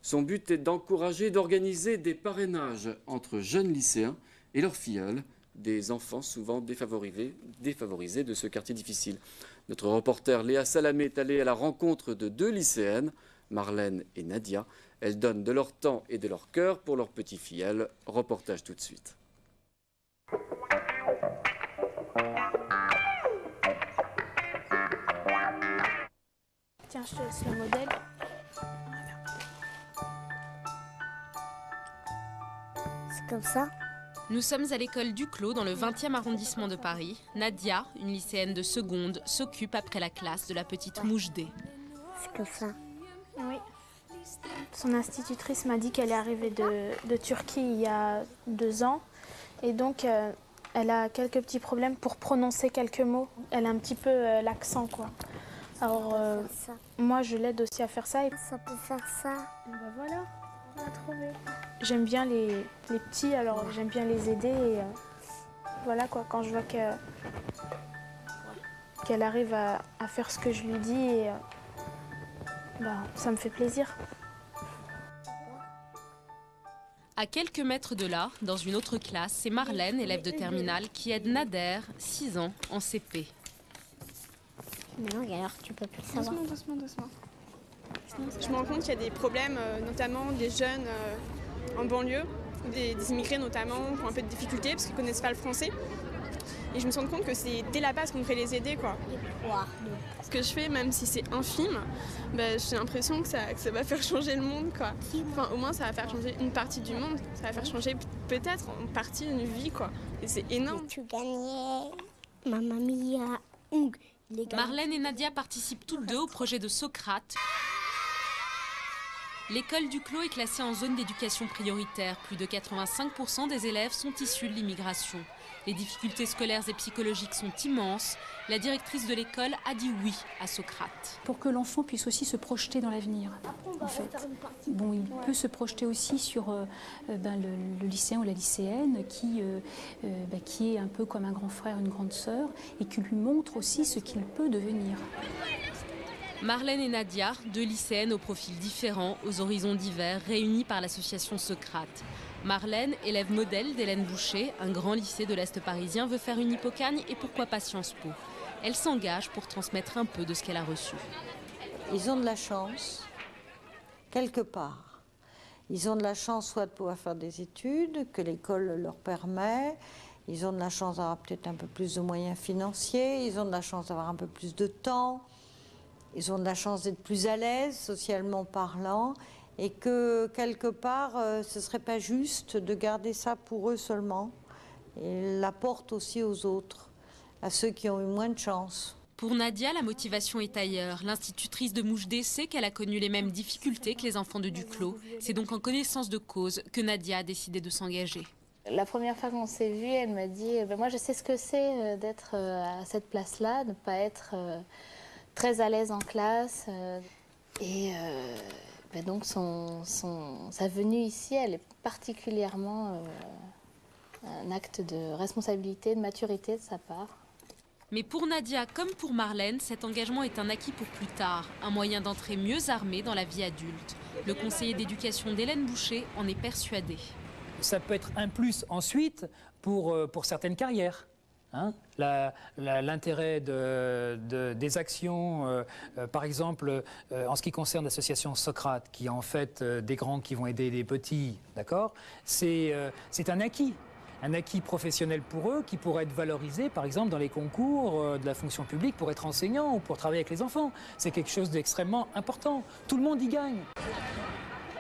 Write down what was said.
Son but est d'encourager et d'organiser des parrainages entre jeunes lycéens et leurs filleuls, des enfants souvent défavorisés de ce quartier difficile. Notre reporter Léa Salamé est allée à la rencontre de 2 lycéennes, Marlène et Nadia. Elles donnent de leur temps et de leur cœur pour leur petit filleul. Reportage tout de suite. Tiens, je te laisse le modèle. C'est comme ça. Nous sommes à l'école Duclos dans le 20e arrondissement de Paris. Nadia, une lycéenne de seconde, s'occupe après la classe de la petite Moujde. C'est comme ça. Oui. Son institutrice m'a dit qu'elle est arrivée de Turquie il y a 2 ans. Et donc, elle a quelques petits problèmes pour prononcer quelques mots. Elle a un petit peu l'accent, quoi. Alors, moi, je l'aide aussi à faire ça. Et Ça peut faire ça. ben voilà, on a trouvé. J'aime bien les petits, alors j'aime bien les aider. Et voilà, quoi, quand je vois qu'elle arrive à faire ce que je lui dis, et, ben, ça me fait plaisir. À quelques mètres de là, dans une autre classe, c'est Marlène, élève de terminale, qui aide Nader, 6 ans, en CP. Mais non, alors tu peux plus savoir. Doucement. Je me rends compte qu'il y a des problèmes, notamment des jeunes en banlieue, des immigrés notamment, qui ont un peu de difficultés parce qu'ils ne connaissent pas le français. Et je me rends compte que c'est dès la base qu'on devrait les aider, quoi. Ce que je fais, même si c'est infime, j'ai l'impression que ça va faire changer le monde, quoi. Enfin, au moins, ça va faire changer une partie du monde. Ça va faire changer peut-être en partie une vie, quoi. Et c'est énorme. Tu gagnais, Mamma Mia. Marlène et Nadia participent toutes 2 au projet de Socrate. L'école Duclos est classée en zone d'éducation prioritaire. Plus de 85% des élèves sont issus de l'immigration. Les difficultés scolaires et psychologiques sont immenses. La directrice de l'école a dit oui à Socrate. Pour que l'enfant puisse aussi se projeter dans l'avenir, en fait. Bon, il peut se projeter aussi sur le lycéen ou la lycéenne qui est un peu comme un grand frère, une grande sœur, et qui lui montre aussi ce qu'il peut devenir. Marlène et Nadia, 2 lycéennes aux profils différents, aux horizons divers, réunies par l'association Socrate. Marlène, élève modèle d'Hélène Boucher, un grand lycée de l'Est parisien, veut faire une Hippocagne et pourquoi pas Sciences Po. Elle s'engage pour transmettre un peu de ce qu'elle a reçu. Ils ont de la chance, quelque part. Ils ont de la chance soit de pouvoir faire des études, que l'école leur permet. Ils ont de la chance d'avoir peut-être un peu plus de moyens financiers. Ils ont de la chance d'avoir un peu plus de temps. Ils ont de la chance d'être plus à l'aise, socialement parlant. Et que, quelque part, ce ne serait pas juste de garder ça pour eux seulement. Et l'apporte aussi aux autres, à ceux qui ont eu moins de chance. Pour Nadia, la motivation est ailleurs. L'institutrice de Moujde sait qu'elle a connu les mêmes difficultés que les enfants de Duclos. C'est donc en connaissance de cause que Nadia a décidé de s'engager. La première fois qu'on s'est vu, elle m'a dit moi je sais ce que c'est d'être à cette place-là, de ne pas être très à l'aise en classe. Donc sa venue ici, elle est particulièrement un acte de responsabilité, de maturité de sa part. Mais pour Nadia comme pour Marlène, cet engagement est un acquis pour plus tard, un moyen d'entrer mieux armé dans la vie adulte. Le conseiller d'éducation d'Hélène Boucher en est persuadé. Ça peut être un plus ensuite pour certaines carrières. Hein, l'intérêt des actions, par exemple, en ce qui concerne l'association Socrate, qui est en fait des grands qui vont aider les petits, d'accord, c'est un acquis professionnel pour eux qui pourrait être valorisé, par exemple, dans les concours de la fonction publique pour être enseignant ou pour travailler avec les enfants. C'est quelque chose d'extrêmement important. Tout le monde y gagne.